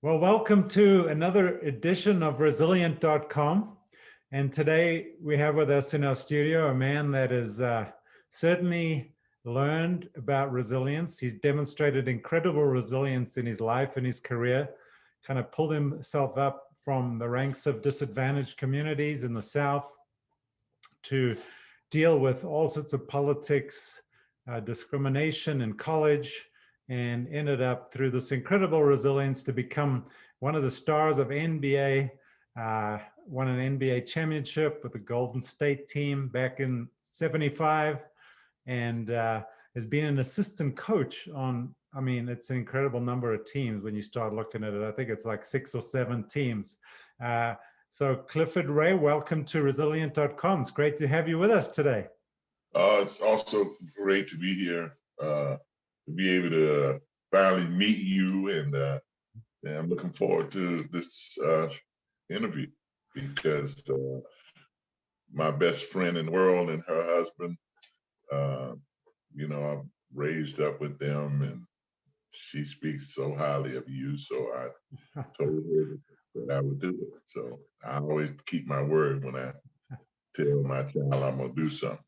Well, welcome to another edition of rezileance.com. And today we have with us in our studio a man that has certainly learned about resilience. He's demonstrated incredible resilience in his life and his career, kind of pulled himself up from the ranks of disadvantaged communities in the South to deal with all sorts of politics, discrimination in college, and ended up through this incredible resilience to become one of the stars of NBA, won an NBA championship with the Golden State team back in '75, and has been an assistant coach on, I mean, it's an incredible number of teams when you start looking at it. I think it's like 6 or 7 teams. So Clifford Ray, welcome to rezileance.com. It's great to have you with us today. It's also great to be here, to be able to finally meet you, and I'm looking forward to this interview because my best friend in the world and her husband, uh, I've raised up with them, and she speaks so highly of you. So I told her that I would do it. So I always keep my word when I tell my child I'm gonna do something.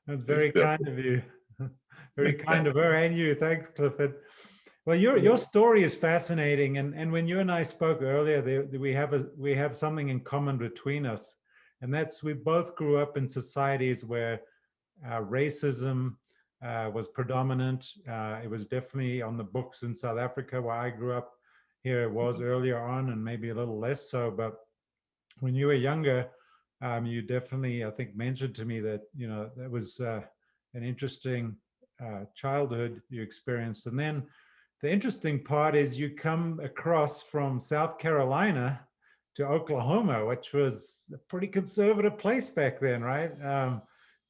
That's very kind of you. Very kind of her and you. Thanks, Clifford. Well, your story is fascinating, and when you and I spoke earlier, we have something in common between us, and that's we both grew up in societies where racism was predominant. It was definitely on the books in South Africa where I grew up. Here it was earlier on, and maybe a little less so. But when you were younger, you definitely, I think, mentioned to me that that was an interesting childhood you experienced. And then the interesting part is you come across from South Carolina to Oklahoma, which was a pretty conservative place back then, right?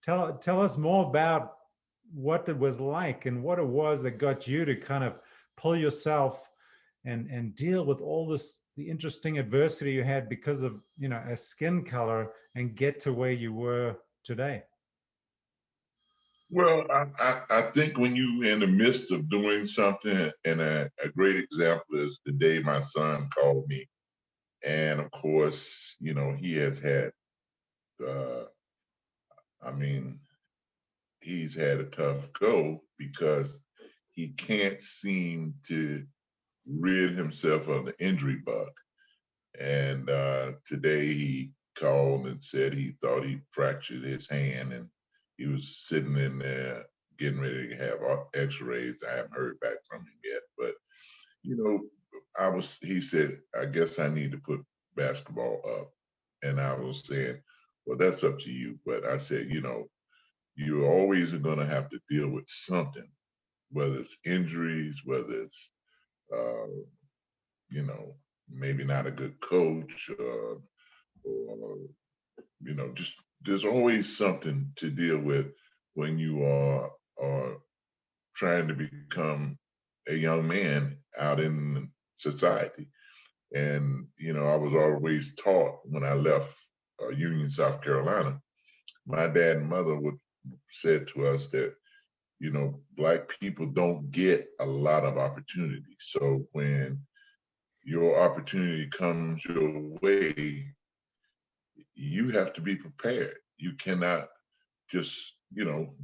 Tell us more about what it was like and what it was that got you to kind of pull yourself and deal with all this the interesting adversity you had because of a skin color and get to where you were today. Well, I think when you in the midst of doing something, and a great example is the day my son called me, and of course, he has had, uh, I mean, he's had a tough go because he can't seem to rid himself of the injury bug. And today he called and said he thought he fractured his hand, and he was sitting in there getting ready to have x-rays. I haven't heard back from him yet, but you know, he said, I guess I need to put basketball up. And I was saying, well, that's up to you. But I said, you always are going to have to deal with something, whether it's injuries, whether it's, uh, you know, maybe not a good coach, or just there's always something to deal with when you are trying to become a young man out in society. And I was always taught when I left Union, South Carolina, my dad and mother would said to us that Black people don't get a lot of opportunity. So when your opportunity comes your way, you have to be prepared. You cannot just,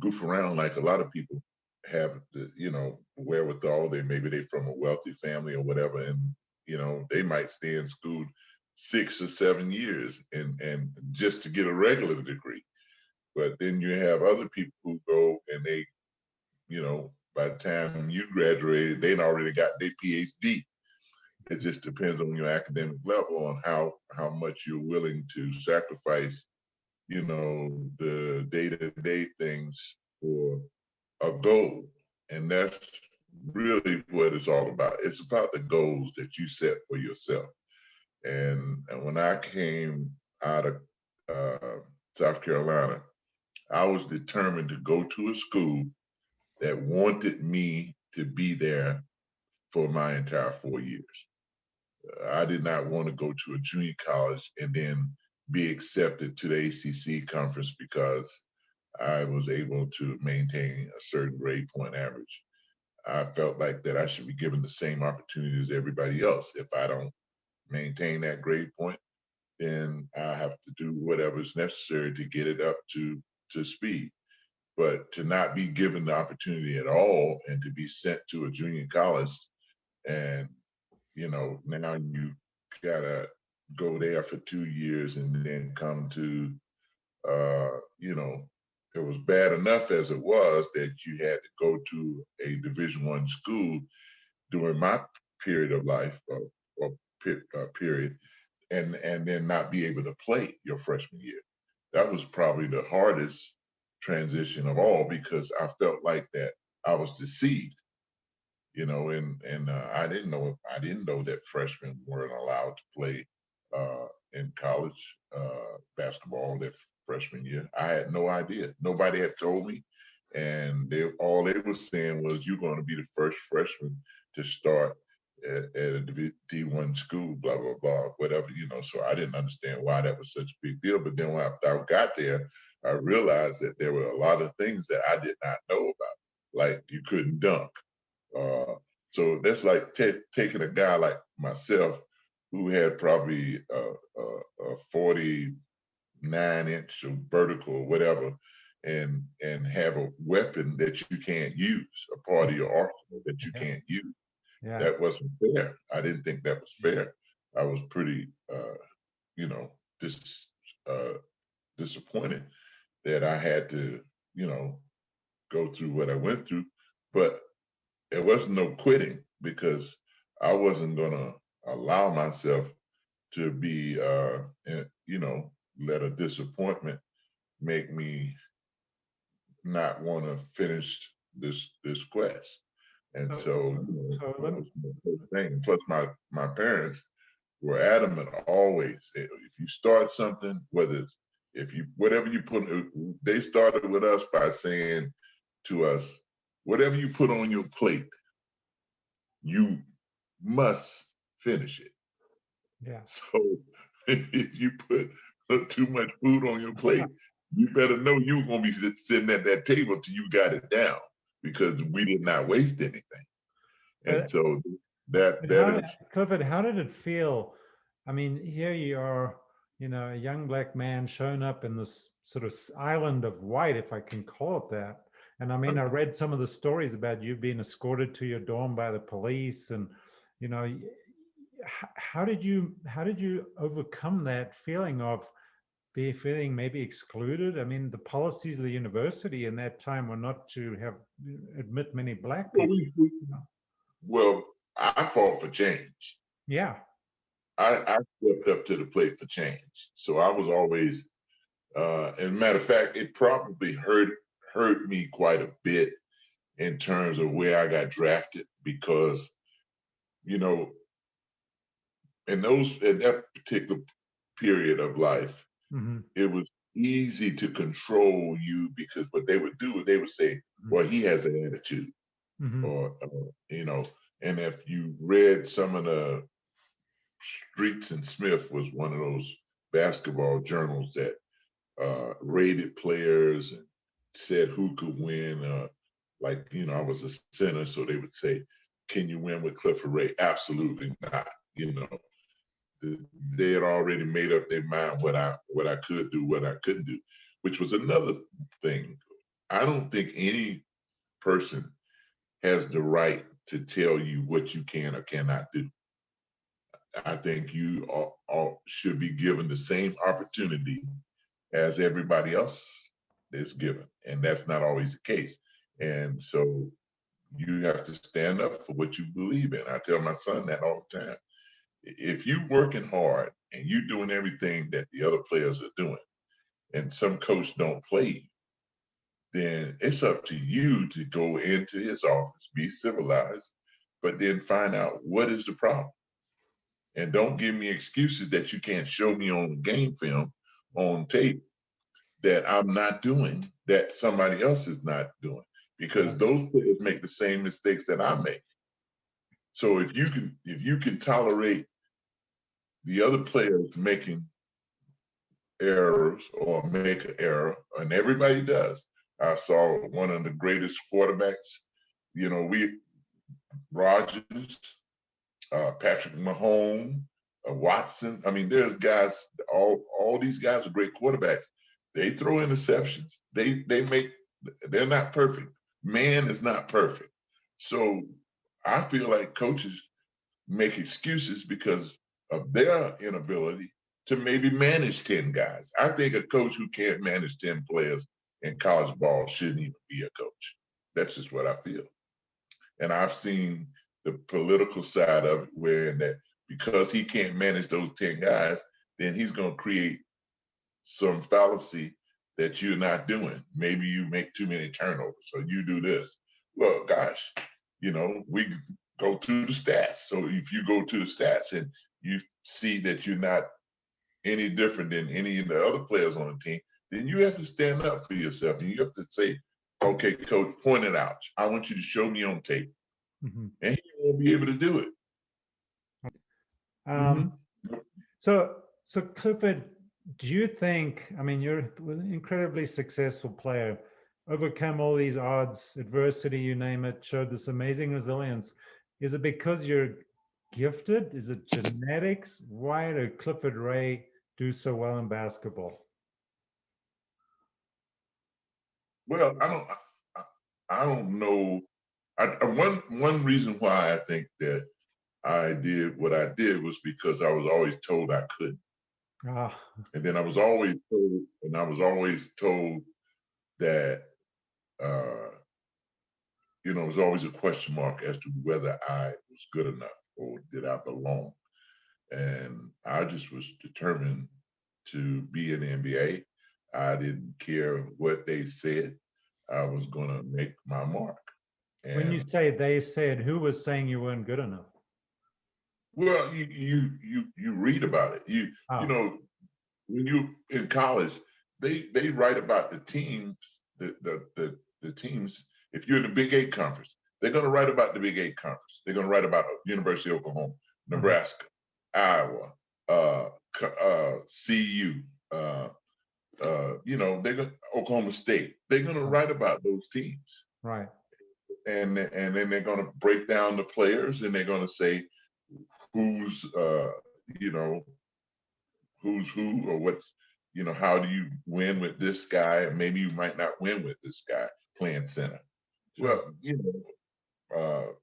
goof around like a lot of people have the, wherewithal. Maybe they're from a wealthy family or whatever, and they might stay in school 6 or 7 years and just to get a regular degree. But then you have other people who go and they, by the time you graduated, they'd already got their PhD. It just depends on your academic level on how much you're willing to sacrifice, the day-to-day things for a goal. And that's really what it's all about. It's about the goals that you set for yourself. And when I came out of uh, South Carolina, I was determined to go to a school that wanted me to be there for my entire 4 years. I did not want to go to a junior college and then be accepted to the ACC conference because I was able to maintain a certain grade point average. I felt like that I should be given the same opportunity as everybody else. If I don't maintain that grade point, then I have to do whatever's necessary to get it up to speed. But to not be given the opportunity at all and to be sent to a junior college, and now you gotta go there for 2 years and then come to it was bad enough as it was that you had to go to a Division I school during my period of life or period, and then not be able to play your freshman year. That was probably the hardest transition of all, because I felt like that I was deceived, and I didn't know that freshmen weren't allowed to play in college basketball their freshman year. I had no idea. Nobody had told me, and all they were saying was, "You're going to be the first freshman to start at a D1 school, blah blah blah, whatever." So I didn't understand why that was such a big deal. But then when I got there, I realized that there were a lot of things that I did not know about, like you couldn't dunk. Uh, so that's like taking a guy like myself, who had probably a 49-inch or vertical or whatever, and have a weapon that you can't use, a part of your arsenal that you can't use. Yeah. That wasn't fair. I didn't think that was fair. I was pretty, you know, dis, disappointed that I had to, go through what I went through. But there wasn't no quitting, because I wasn't gonna allow myself to be, let a disappointment make me not want to finish this quest. And so, So that was my first thing. Plus, my parents were adamant always. If you start something, if you whatever you put, they started with us by saying to us, whatever you put on your plate, you must finish it. yeah. So if you put too much food on your plate, you better know you're gonna be sitting at that table till you got it down, because we did not waste anything. And But, so that is Clifford, how did it feel? I mean, here you are, a young black man showing up in this sort of island of white, if I can call it that. And I mean, I read some of the stories about you being escorted to your dorm by the police, and you know, how did you overcome that feeling of feeling maybe excluded? I mean, the policies of the university in that time were not to admit many black well, people. well, I fought for change. Yeah. I stepped up to the plate for change. So I was always, as a matter of fact, it probably hurt me quite a bit in terms of where I got drafted, because you know in that particular period of life, Mm-hmm. it was easy to control you, because what they would do, they would say, "Well, he has an attitude," Mm-hmm. or and if you read some of the Streets and Smith was one of those basketball journals that rated players and said who could win. Like, I was a center, so they would say, "Can you win with Clifford Ray?" Absolutely not. You know, they had already made up their mind what I could do, what I couldn't do, which was another thing. I don't think any person has the right to tell you what you can or cannot do. I think you all should be given the same opportunity as everybody else is given, and that's not always the case. And so you have to stand up for what you believe in. I tell my son that all the time. If you working hard and you doing everything that the other players are doing, and some coach don't play you, then it's up to you to go into his office, be civilized, but then find out what is the problem. And don't give me excuses that you can't show me on game film, on tape, that I'm not doing, that somebody else is not doing, because those players make the same mistakes that I make. So if you can tolerate the other players making errors or make an error, and everybody does. I saw one of the greatest quarterbacks. We Rodgers, Patrick Mahomes, Watson. I mean, there's guys. All these guys are great quarterbacks. They throw interceptions. They make. They're not perfect. Man is not perfect. So I feel like coaches make excuses because of their inability to maybe manage 10 guys. I think a coach who can't manage 10 players in college ball shouldn't even be a coach. That's just what I feel. And I've seen the political side of it where that because he can't manage those 10 guys, then he's going to create some fallacy that you're not doing. Maybe you make too many turnovers, so you do this. Well, gosh, we go through the stats. So if you go to the stats and you see that you're not any different than any of the other players on the team, then you have to stand up for yourself and you have to say, okay, coach, point it out. I want you to show me on tape. Mm-hmm. And he won't be able to do it. So Clifford, do you think, I mean, you're an incredibly successful player, overcome all these odds, adversity, you name it, showed this amazing resilience. Is it because you're gifted? Is it genetics? Why did Clifford Ray do so well in basketball? Well, I don't know. One reason why I think that I did what I did was because I was always told I couldn't. And then I was always told, that it was always a question mark as to whether I was good enough or did I belong. And I just was determined to be in the NBA. I didn't care what they said. I was going to make my mark. And when you say they said, who was saying you weren't good enough? Well, you read about it. You know, when you in college, they write about the teams, the teams. If you're in the Big 8 conference, they're going to write about the Big 8 conference. They're going to write about University of Oklahoma, Nebraska, Iowa, CU. They're going Oklahoma State. They're going to write about those teams, right? And then they're going to break down the players, and they're going to say who's who's who, or what's, how do you win with this guy? And maybe you might not win with this guy playing center. Sure. Well,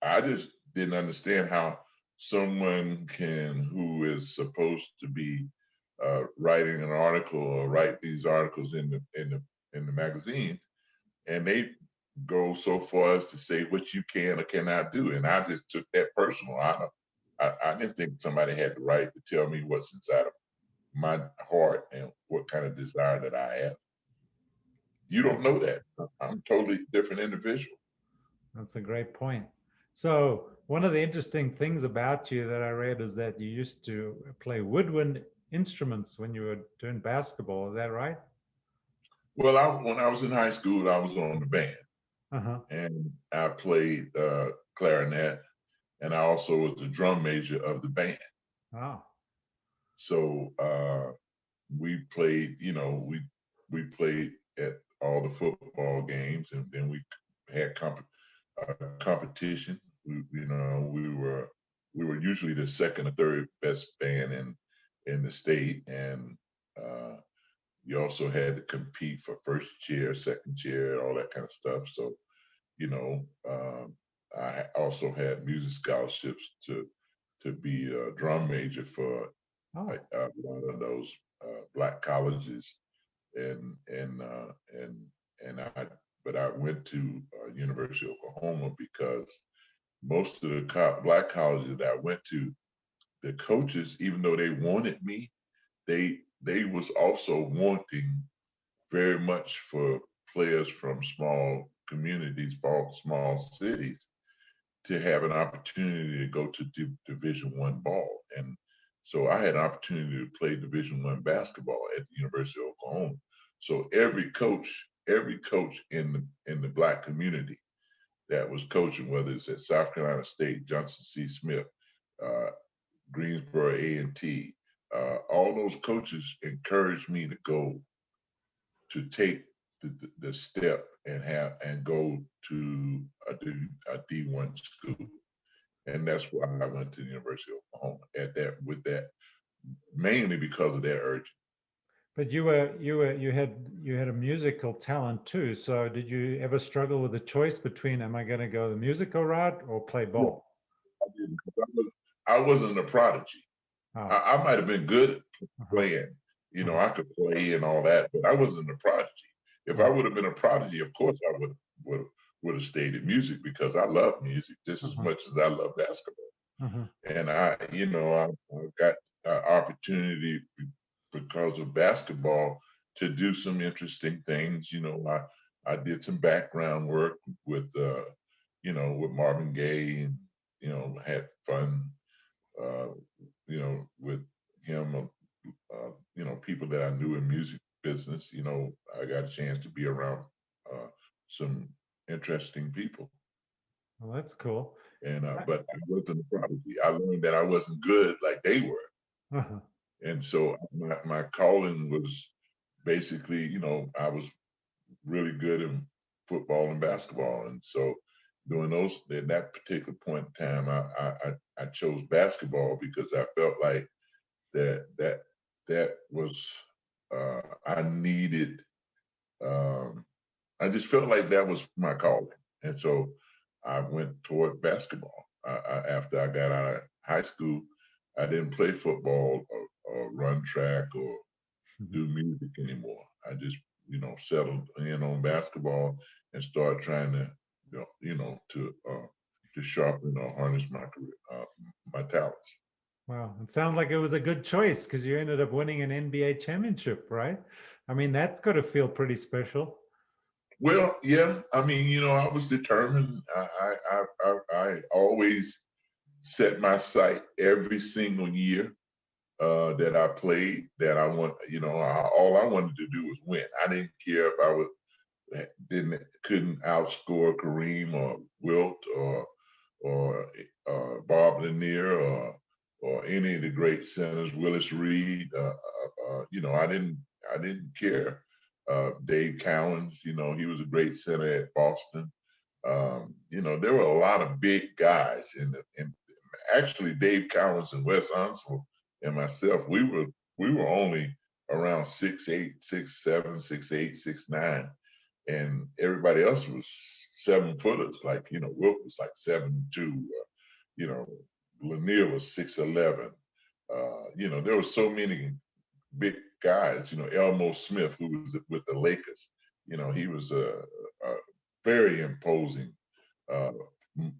I just didn't understand how someone who is supposed to be writing an article or write these articles in the magazines, and they go so far as to say what you can or cannot do. And I just took that personal. I didn't think somebody had the right to tell me what's inside of my heart and what kind of desire that I have. You don't know that. I'm a totally different individual. That's a great point. So one of the interesting things about you that I read is that you used to play woodwind instruments when you were doing basketball. Is that right? Well, when I was in high school, I was on the band. And I played clarinet, and I also was the drum major of the band. Wow. So we played, we played at all the football games, and then we had competition. We were usually the second or third best band in the state, and you also had to compete for first chair, second chair, all that kind of stuff. So, I also had music scholarships to be a drum major for one of those black colleges, but I went to University of Oklahoma because most of the black colleges that I went to, the coaches, even though they wanted me, they was also wanting very much for players from small communities, small cities, to have an opportunity to go to Division I ball. And so I had an opportunity to play Division I basketball at the University of Oklahoma. So every coach in the black community that was coaching, whether it's at South Carolina State, Johnson C. Smith, Greensboro A&T, all those coaches encouraged me to go to take the step and go to a D1 school. And that's why I went to the University of Oklahoma with that, mainly because of that urging. But you had a musical talent too. So did you ever struggle with the choice between, am I going to go the musical route or play ball? I didn't. I wasn't a prodigy. Oh. I might have been good at playing. I could play and all that, but I wasn't a prodigy. If I would have been a prodigy, of course I would have stayed in music, because I love music just as much as I love basketball. And I got an opportunity because of basketball to do some interesting things. I did some background work with with Marvin Gaye, and had fun with him, people that I knew in music business. I got a chance to be around some interesting people. Well, that's cool. And but I wasn't a prodigy. I learned that I wasn't good like they were. And so my calling was basically, I was really good in football and basketball. And so during at that particular point in time, I chose basketball because I felt like that was I needed. I just felt like that was my calling, and so I went toward basketball. After I got out of high school, I didn't play football or run track or do music anymore. I just settled in on basketball and started trying to to sharpen or harness my career, my talents. Wow, it sounds like it was a good choice because you ended up winning an NBA championship, right? I mean, that's got to feel pretty special. Well, yeah. I mean, I was determined. I always set my sight every single year that I played, that I want. All I wanted to do was win. I didn't care if I couldn't outscore Kareem or Wilt or Bob Lanier or any of the great centers, Willis Reed. I didn't care. Dave Cowens, he was a great center at Boston. There were a lot of big guys and actually Dave Cowens and Wes Unseld and myself, we were only around 6'8", 6'7", 6'8", 6'9", and everybody else was 7-footers. Like, Wilt was like 7'2", Lanier was 6'11". There were so many big guys. Elmo Smith, who was with the Lakers. He was a very imposing.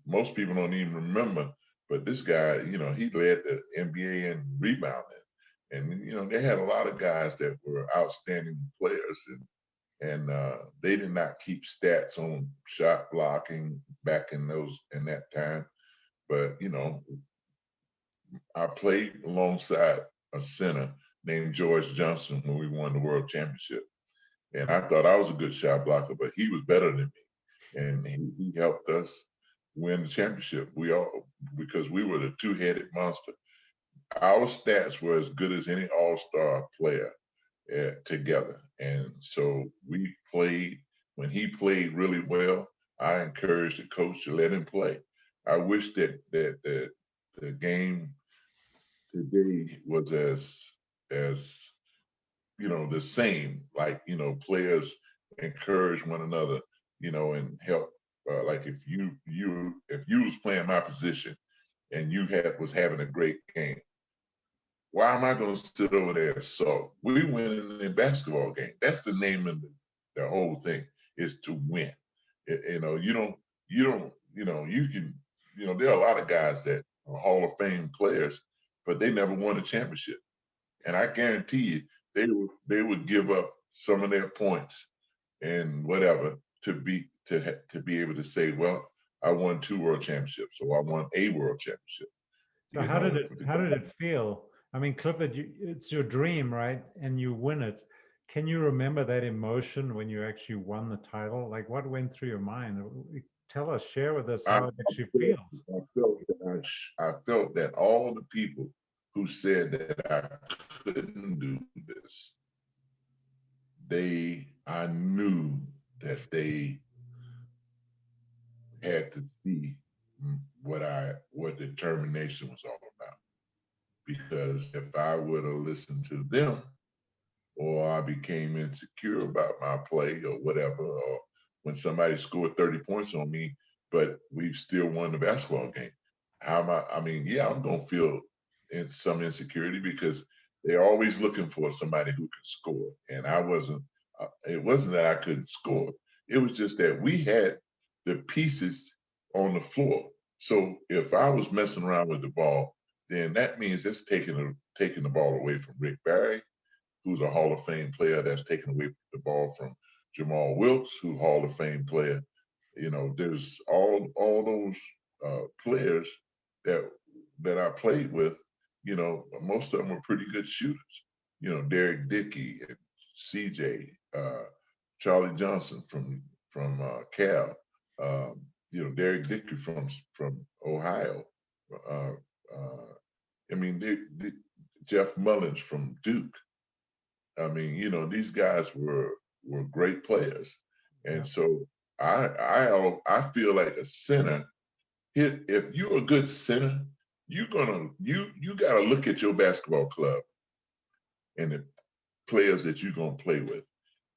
Most people don't even remember, but this guy, he led the NBA in rebounding. And they had a lot of guys that were outstanding players, and they did not keep stats on shot blocking back in that time. But I played alongside a center named George Johnson when we won the world championship. And I thought I was a good shot blocker, but he was better than me. And he helped us win the championship. Because we were the two-headed monster. Our stats were as good as any all-star player together. And so we played. When he played really well, I encouraged the coach to let him play. I wish that the game today was as the same, like players encourage one another, and help. Like if you was playing my position and you was having a great game, why am I going to sit over there? So we win in a basketball game. That's the name of the whole thing, is to win. You can, there are a lot of guys that are Hall of Fame players, but they never won a championship. And I guarantee you, they would give up some of their points and whatever to be able to say, well, I won 2 world championships, so I won a world championship. So how did it feel? I mean, Clifford, it's your dream, right? And you win it. Can you remember that emotion when you actually won the title? Like, what went through your mind? Tell us, share with us how it actually feels. I felt that all the people who said that I couldn't do this, I knew that they had to see what determination was all about. Because if I would have listened to them, or I became insecure about my play or whatever, or when somebody scored 30 points on me, but we still won the basketball game. How am I mean, yeah, I'm gonna feel some insecurity because they're always looking for somebody who can score. And I wasn't, it wasn't that I couldn't score. It was just that we had the pieces on the floor. So if I was messing around with the ball, then that means it's taking the ball away from Rick Barry, who's a Hall of Fame player, that's taken away the ball from Jamal Wilkes, who's Hall of Fame player. You know, there's all those players that I played with. You know, most of them were pretty good shooters. You know, Derek Dickey and CJ, Charlie Johnson from Cal. You know, Derek Dickey from Ohio. Uh, I mean, Jeff Mullins from Duke. I mean, you know, these guys were great players, and so I feel like a center. If you're a good center, you got to look at your basketball club and the players that you're gonna play with,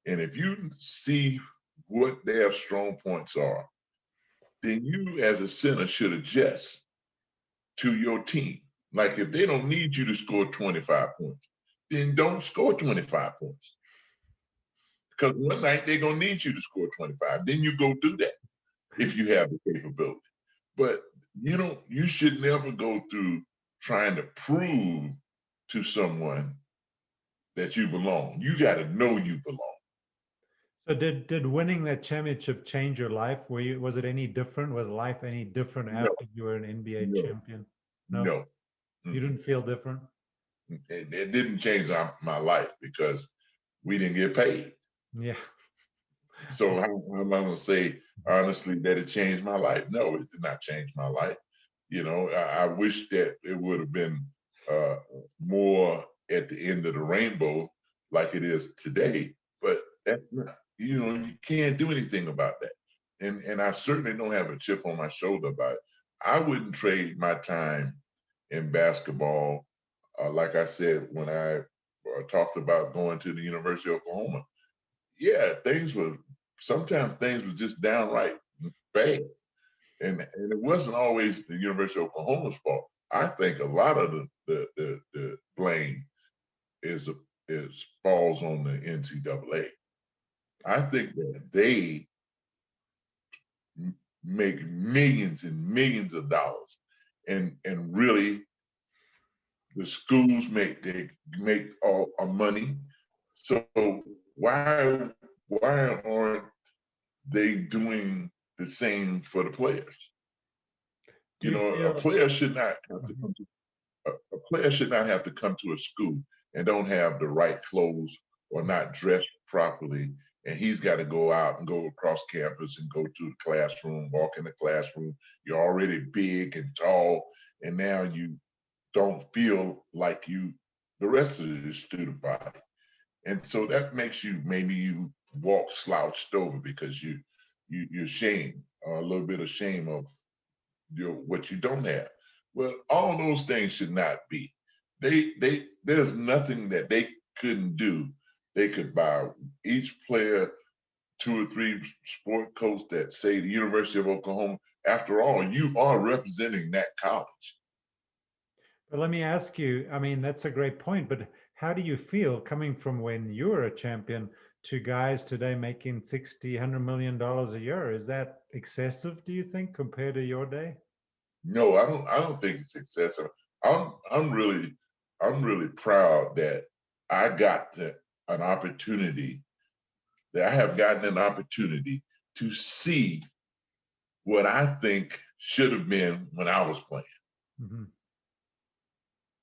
and if you see what their strong points are, then you as a center should adjust to your team. Like if they don't need you to score 25 points, then don't score 25 points. Because one night they're gonna need you to score 25. Then you go do that if you have the capability. But you should never go through trying to prove to someone that you belong. You gotta know you belong. So did winning that championship change your life? Was it any different? Was life any different No, after you were an NBA no, champion? No, no. you didn't feel different? It didn't change my life because we didn't get paid. Yeah. So how am I gonna say honestly that it changed my life? No, it did not change my life. You know, I wish that it would have been more at the end of the rainbow like it is today, but that's not, you can't do anything about that. And I certainly don't have a chip on my shoulder about it. I wouldn't trade my time in basketball, like I said when I talked about going to the University of Oklahoma. Yeah, sometimes things were just downright bad. And it wasn't always the University of Oklahoma's fault. I think a lot of the blame is falls on the NCAA. I think that they make millions and millions of dollars, and really the schools make all our money. So why aren't they doing the same for the players? Do you A feel? player should not have to come to a player should not have to come to a school and don't have the right clothes or not dressed properly, and he's got to go out and go across campus and go to the classroom, walk in the classroom. You're already big and tall, and now you don't feel like the rest of the student body. And so that makes maybe you walk slouched over because you're ashamed, a little bit of shame of what you don't have. Well, all those things should not be. There's nothing that they couldn't do. They could buy each player 2 or 3 sport coats that say the University of Oklahoma. After all, you are representing that college. But let me ask you, I mean, that's a great point, but how do you feel coming from when you were a champion to guys today making 60, $100 million a year? Is that excessive, do you think, compared to your day? No, I don't think it's excessive. I'm really proud that I got an opportunity, that I have gotten an opportunity to see what I think should have been when I was playing. Mm-hmm.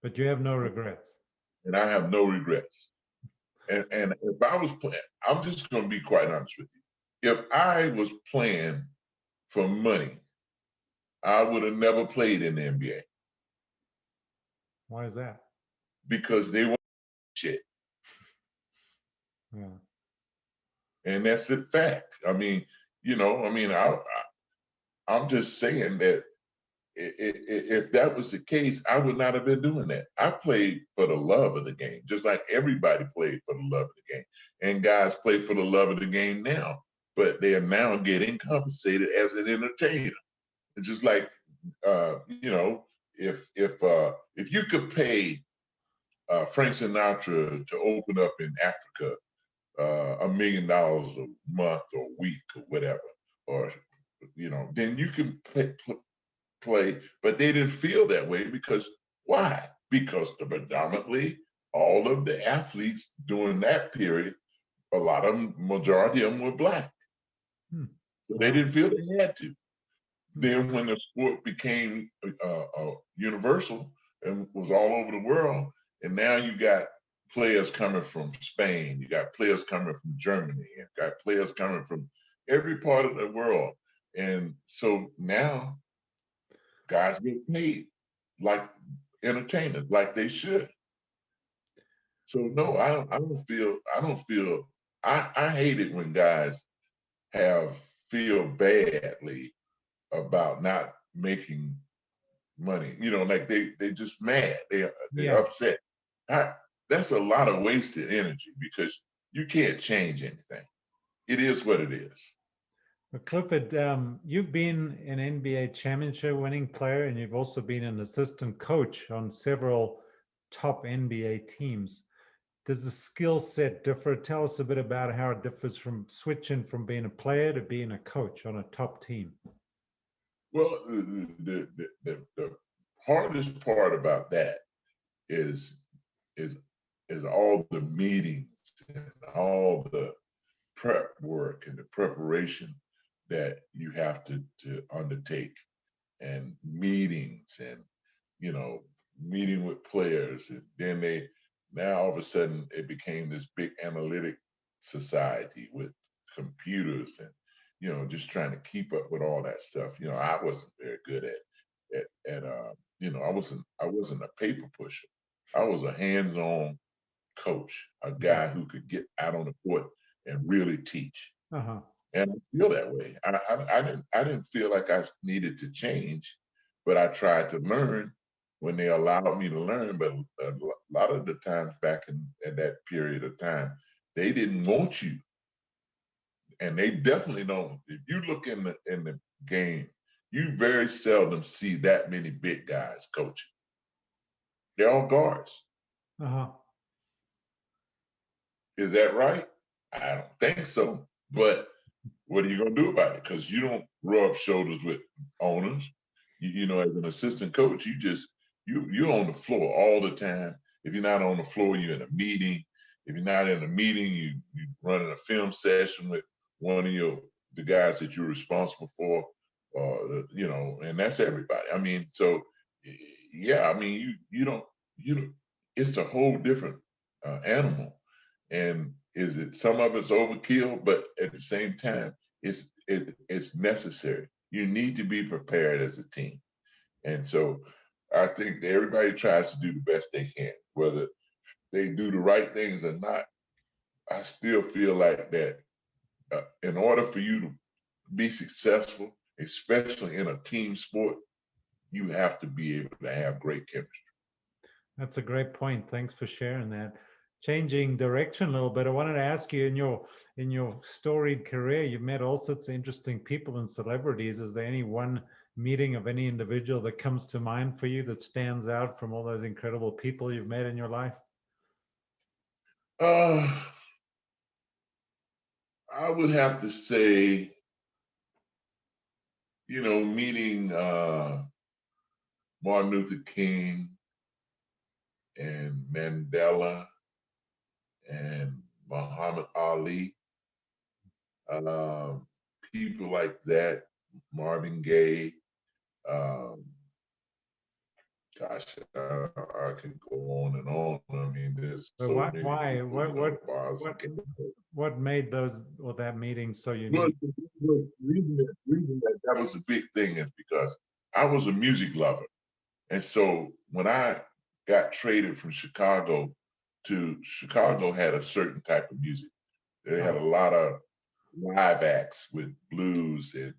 But you have no regrets. And I have no regrets. And if I was playing, I'm just going to be quite honest with you. If I was playing for money, I would have never played in the NBA. Why is that? Because they want shit. Yeah. And that's the fact. I mean, I'm just saying that if that was the case, I would not have been doing that. I played for the love of the game, just like everybody played for the love of the game. And guys play for the love of the game now, but they are now getting compensated as an entertainer. It's just like, if you could pay Frank Sinatra to open up in Africa $1 million a month or week or whatever, or then you can play. But they didn't feel that way because why? Because predominantly all of the athletes during that period, a lot of them, majority of them were Black. So they didn't feel they had to. Then when the sport became universal and was all over the world, and now you got players coming from Spain, you got players coming from Germany, and got players coming from every part of the world. And so now guys get paid like entertainers, like they should. So no, I hate it when guys feel badly about not making money. Like they just mad. They're upset. That's a lot of wasted energy because you can't change anything. It is what it is. Well, Clifford, you've been an NBA championship winning player, and you've also been an assistant coach on several top NBA teams. Does the skill set differ? Tell us a bit about how it differs from switching from being a player to being a coach on a top team. Well, the hardest part about that is is all the meetings and all the prep work and the preparation that you have to undertake, and meetings, and meeting with players. And then now all of a sudden it became this big analytic society with computers, and just trying to keep up with all that stuff. I wasn't very good at I wasn't a paper pusher. I was a hands-on coach, a guy who could get out on the court and really teach. And I feel that way. I didn't feel like I needed to change, but I tried to learn when they allowed me to learn. But a lot of the times back in that period of time, they didn't want you, and they definitely don't. If you look in the game, you very seldom see that many big guys coaching. They're all guards. Is that right? I don't think so. But what are you going to do about it? Because you don't rub shoulders with owners. As an assistant coach, you're on the floor all the time. If you're not on the floor, you're in a meeting. If you're not in a meeting, you're running a film session with one of the guys that you're responsible for. And that's everybody. I mean, so yeah, I mean, you don't. It's a whole different animal. And some of it's overkill, but at the same time, it's necessary. You need to be prepared as a team. And so I think that everybody tries to do the best they can, whether they do the right things or not. I still feel like that in order for you to be successful, especially in a team sport, you have to be able to have great chemistry. That's a great point. Thanks for sharing that. Changing direction a little bit, I wanted to ask you, in your storied career, you've met all sorts of interesting people and celebrities. Is there any one meeting of any individual that comes to mind for you that stands out from all those incredible people you've met in your life? I would have to say, meeting Martin Luther King and Mandela and Muhammad Ali, people like that, Marvin Gaye. Gosh, I can go on and on. I mean, there's so many. Why? What made that meeting so unique? Well, the reason that was a big thing is because I was a music lover. And so when I got traded from Chicago had a certain type of music. They had a lot of live acts with blues and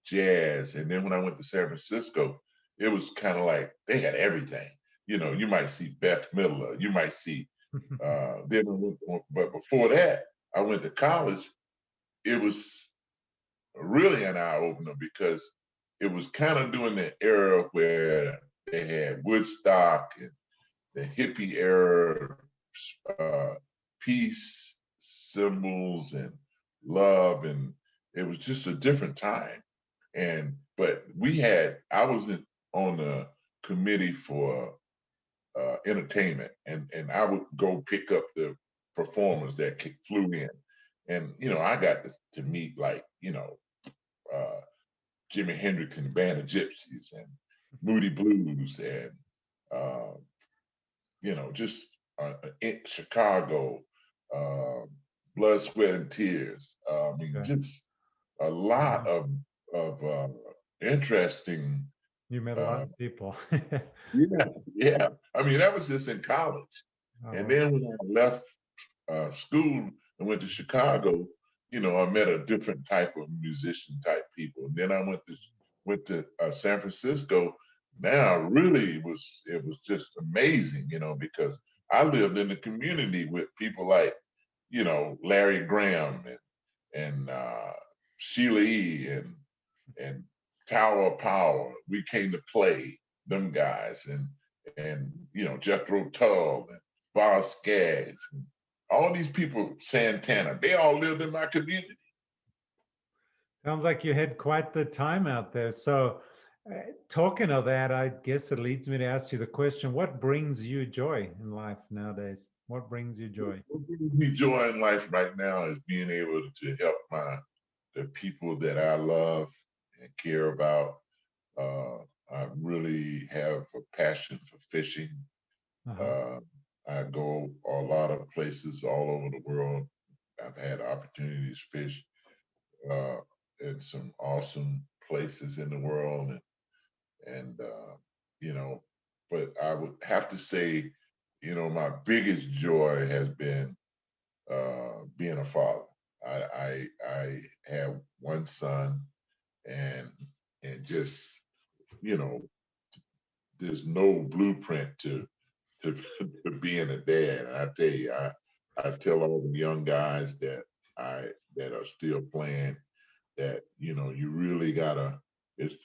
jazz. And then when I went to San Francisco, it was kind of like they had everything. You might see Beth Midler, you might see then, but before that, I went to college. It was really an eye opener because it was kind of during the era where they had Woodstock and the hippie era, uh, peace symbols and love, and it was just a different time. But I was on the committee for entertainment, and I would go pick up the performers that flew in, and I got to meet, like, uh, Jimi Hendrix and the Band of Gypsies and Moody Blues and uh, just in Chicago, uh, Blood, Sweat, and Tears. I mean, Okay. just a lot of interesting. You met a lot Uh, of people. yeah, yeah. I mean, that was just in college, Oh, and wow. then when I left school and went to Chicago, I met a different type of musician type people. And then I went to San Francisco. Now, really, it was just amazing, because I lived in the community with people like, Larry Graham and Sheila E. and Tower of Power. We came to play them guys, and Jethro Tull and Boz Scaggs and all these people, Santana. They all lived in my community. Sounds like you had quite the time out there. So, talking of that, I guess it leads me to ask you the question: what brings you joy in life nowadays? What brings you joy? What brings me joy in life right now is being able to help the people that I love and care about. Uh, I really have a passion for fishing. Uh-huh. Uh, I go a lot of places all over the world. I've had opportunities to fish uh, in some awesome places in the world, and you know, but I would have to say, my biggest joy has been being a father. I have one son, and just you know, there's no blueprint to, to being a dad. And I tell you, I tell all the young guys I that are still playing that you really gotta it's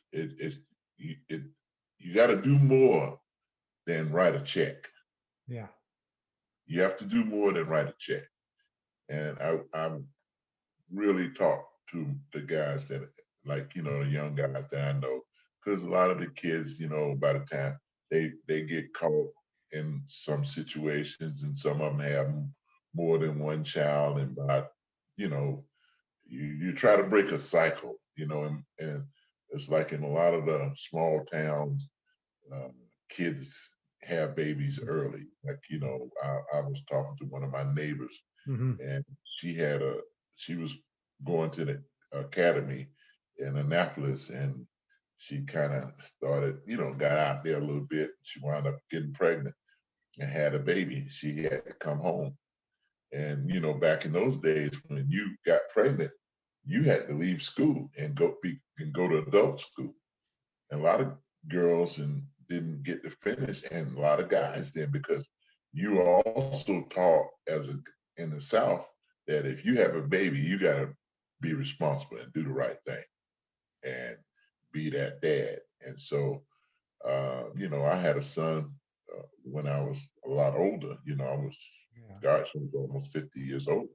you gotta do more than write a check. Yeah. You have to do more than write a check. And I really talk to the guys that, like, the young guys that I know, because a lot of the kids, by the time they get caught in some situations, and some of them have more than one child, and by you know you try to break a cycle, and it's like in a lot of the small towns, uh, kids have babies early. Like, I was talking to one of my neighbors, Hmm. and she was going to the academy in Annapolis, and she kind of started, got out there a little bit. She wound up getting pregnant and had a baby. She had to come home. And back in those days, when you got pregnant, you had to leave school and go to adult school. And a lot of girls and didn't get to finish, and a lot of guys did, because you are also taught in the South that if you have a baby, you got to be responsible and do the right thing and be that dad. And so, I had a son when I was a lot older. Yeah. Gosh, I was almost 50 years old,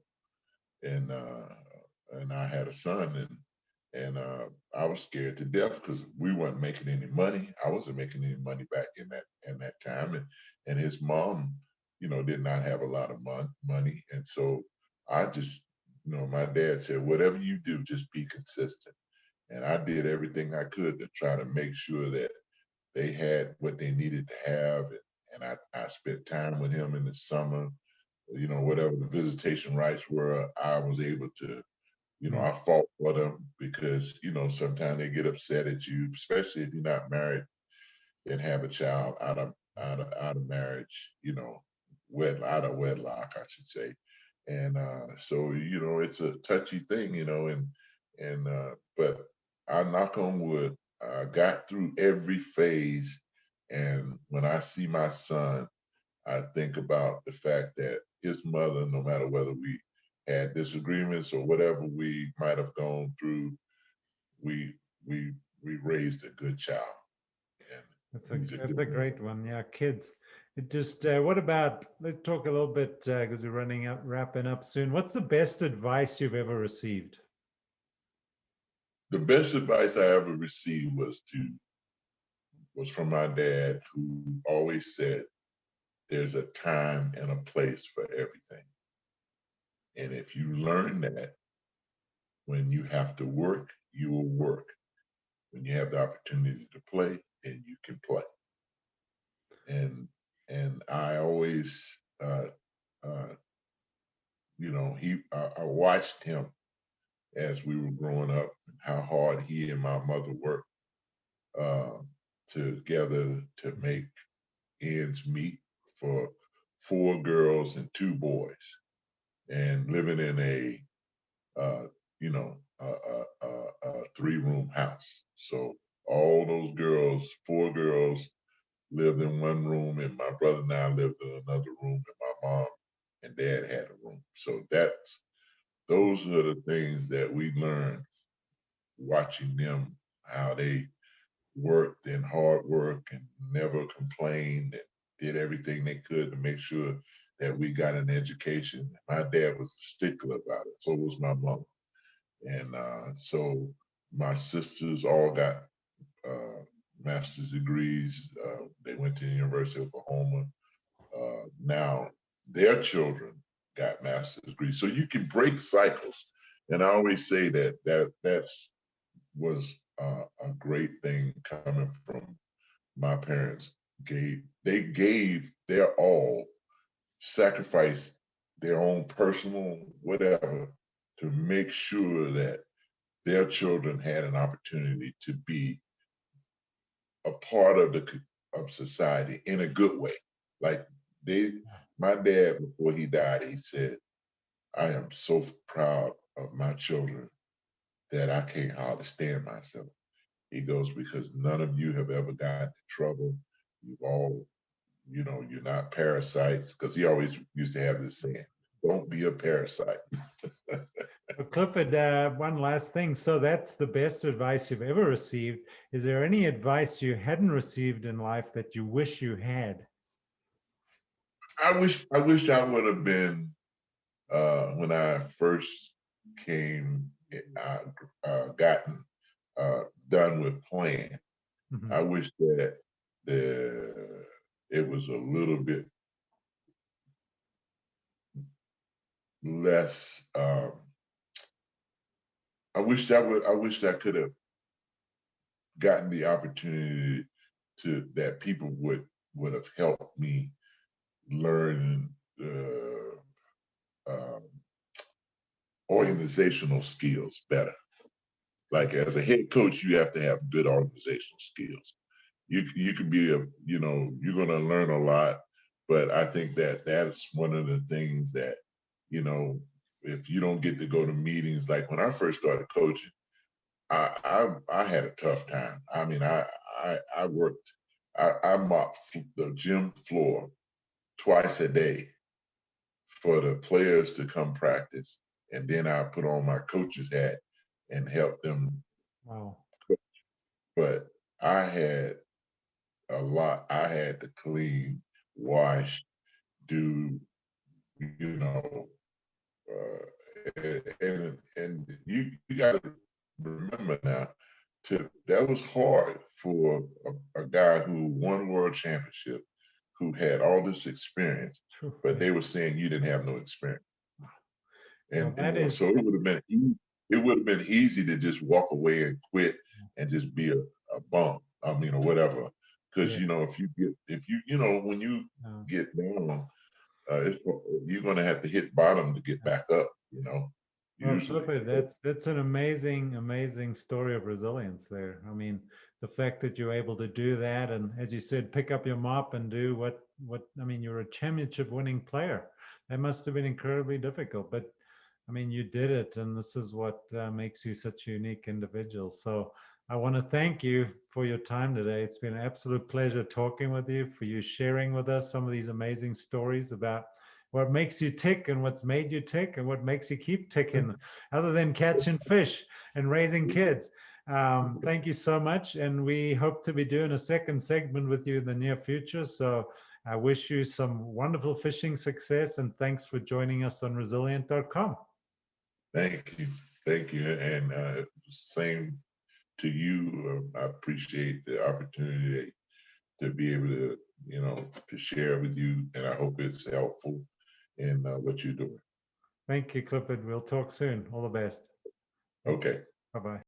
and I had a son, and I was scared to death because we weren't making any money. I wasn't making any money back in that time, and his mom, did not have a lot of money, and so I just, my dad said, whatever you do, just be consistent, and I did everything I could to try to make sure that they had what they needed to have, and I spent time with him in the summer. Whatever the visitation rights were, I was able to, Mm. I fought for them because, sometimes they get upset at you, especially if you're not married and have a child out of marriage, out of wedlock, I should say. And so, it's a touchy thing, but I knock on wood, I got through every phase. And when I see my son, I think about the fact that his mother, no matter whether we had disagreements or whatever we might have gone through, we we we raised a good child, and he's a That's good a man. great one. Yeah, kids. It just what about, let's talk a little bit because we're running up, wrapping up soon. What's the best advice you've ever received? The best advice I ever received was from my dad, who always said, "There's a time and a place for everything." And if you learn that, when you have to work, you will work. When you have the opportunity to play, then you can play. And I always, uh, uh, I watched him as we were growing up, and how hard he and my mother worked uh, together to make ends meet for four girls and two boys, and living in a uh, a three-room house. So all those girls, four girls, lived in one room, and my brother and I lived in another room, and my mom and dad had a room. So those are the things that we learned watching them, how they worked and hard work and never complained and did everything they could to make sure that we got an education. My dad was a stickler about it. So was my mom. And so my sisters all got master's degrees. They went to the University of Oklahoma. Now their children got master's degrees. So you can break cycles. And I always say that's was a great thing coming from my parents. They gave their all, sacrificed their own personal whatever to make sure that their children had an opportunity to be a part of of society in a good way. Like they, my dad, before he died, he said, "I am so proud of my children that I can't hardly stand myself." He goes, "Because none of you have ever gotten in trouble. You've all, you're not parasites." Because he always used to have this saying, "Don't be a parasite." Well, Clifford, one last thing. So that's the best advice you've ever received. Is there any advice you hadn't received in life that you wish you had? I wish I would have been when I first came, gotten done with playing. Mhm. I wish that it was a little bit less. I wish I could have gotten the opportunity to that people would have helped me learn um, organizational skills better. Like as a head coach, you have to have good organizational skills. You can be you're going to learn a lot, but I think that that's one of the things that you know if you don't get to go to meetings, like when I first started coaching, I had a tough time. I mean, I worked, I mopped the gym floor twice a day for the players to come practice, and then I put on my coach's hat and help them. Wow. But I had a lot. I had to clean, wash, do, you know, and you got to remember now, that was hard for a guy who won world championship, who had all this experience, Phew, but yeah. they were saying you didn't have no experience. Well, And that is, so it would have been easy to just walk away and quit and just be a bum. I mean, or whatever. Because yeah. if you when you No. get down, it's you're going to have to hit bottom to get back up. Well, Usually. Clifford, that's an amazing, amazing story of resilience there. I mean, the fact that you're able to do that, and as you said, pick up your mop and do what I mean, you're a championship winning player. It must have been incredibly difficult, but I mean, you did it, and this is what makes you such a unique individual. So I want to thank you for your time today. It's been an absolute pleasure talking with you, for you sharing with us some of these amazing stories about what makes you tick and what's made you tick and what makes you keep ticking, other than catching fish and raising kids. Thank you so much. And we hope to be doing a second segment with you in the near future. So I wish you some wonderful fishing success, and thanks for joining us on rezileance.com. Thank you. Thank you. And same to you. I appreciate the opportunity to be able to, to share with you. And I hope it's helpful in what you're doing. Thank you, Clifford. We'll talk soon. All the best. Okay. Bye-bye.